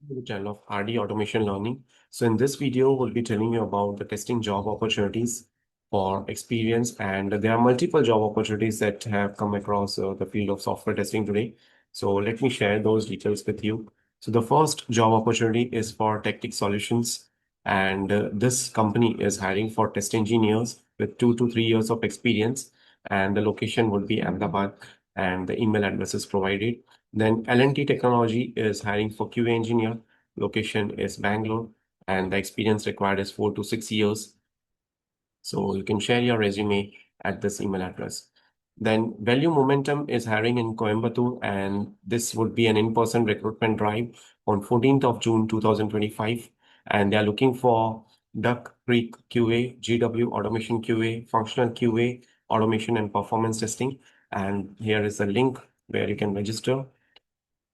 The channel of RD Automation Learning. So in this video, we'll be telling you about the testing job opportunities for experience, and there are multiple job opportunities that have come across the field of software testing today. So let me share those details with you. So the first job opportunity is for Techtic Solutions, and this company is hiring for test engineers with 2 to 3 years of experience, and the location would be Ahmedabad, and the email address is provided. Then L&T Technology is hiring for QA engineer. Location is Bangalore, and the experience required is 4 to 6 years. So you can share your resume at this email address. Then Value Momentum is hiring in Coimbatore, and this would be an in-person recruitment drive on 14th of June 2025. And they are looking for Duck Creek QA, GW Automation QA, Functional QA, Automation and Performance Testing. And here is the link where you can register.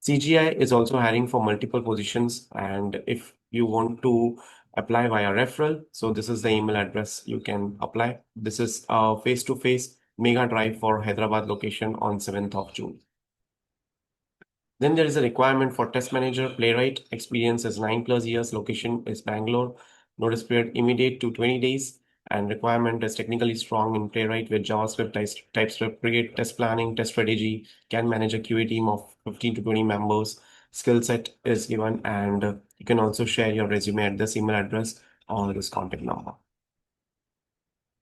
CGI is also hiring for multiple positions, and if you want to apply via referral, so this is the email address you can apply. This is a face-to-face mega drive for Hyderabad location on 7th of June. Then there is a requirement for test manager playwright. Experience is 9+ years. Location is Bangalore. Notice period immediate to 20 days. And requirement is technically strong in playwright with JavaScript, TypeScript, create test planning, test strategy, can manage a QA team of 15 to 20 members. Skill set is given, and you can also share your resume at this email address or this contact number.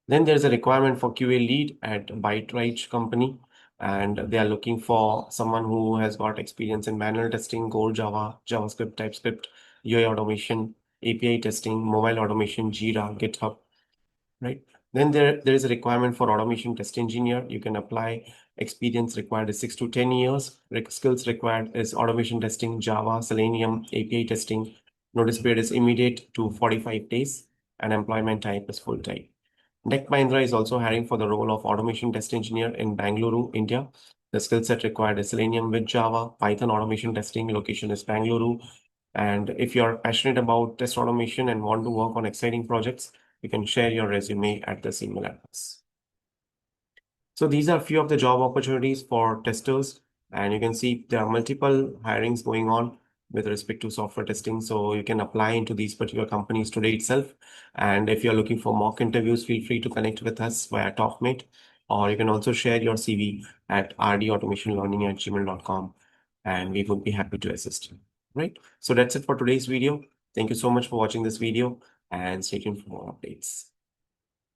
Then there's a requirement for QA lead at ByteRight company, and they are looking for someone who has got experience in manual testing, core Java, JavaScript, TypeScript, UI automation, API testing, mobile automation, Jira, GitHub, right? Then there is a requirement for automation test engineer. You can apply. Experience required is 6 to 10 years. Skills required is automation testing, Java, Selenium, API testing. Notice period is immediate to 45 days, and employment type is full time. Tech Mahindra is also hiring for the role of automation test engineer in Bangalore, India. The skill set required is Selenium with Java, Python automation testing. Location is Bangalore. And if you're passionate about test automation and want to work on exciting projects, you can share your resume at this email address. So these are a few of the job opportunities for testers, and you can see there are multiple hirings going on with respect to software testing. So you can apply into these particular companies today itself. And if you're looking for mock interviews, feel free to connect with us via TalkMate, or you can also share your CV at rdautomationlearning@gmail.com, and we would be happy to assist you. Right? So that's it for today's video. Thank you so much for watching this video, and stay tuned for more updates.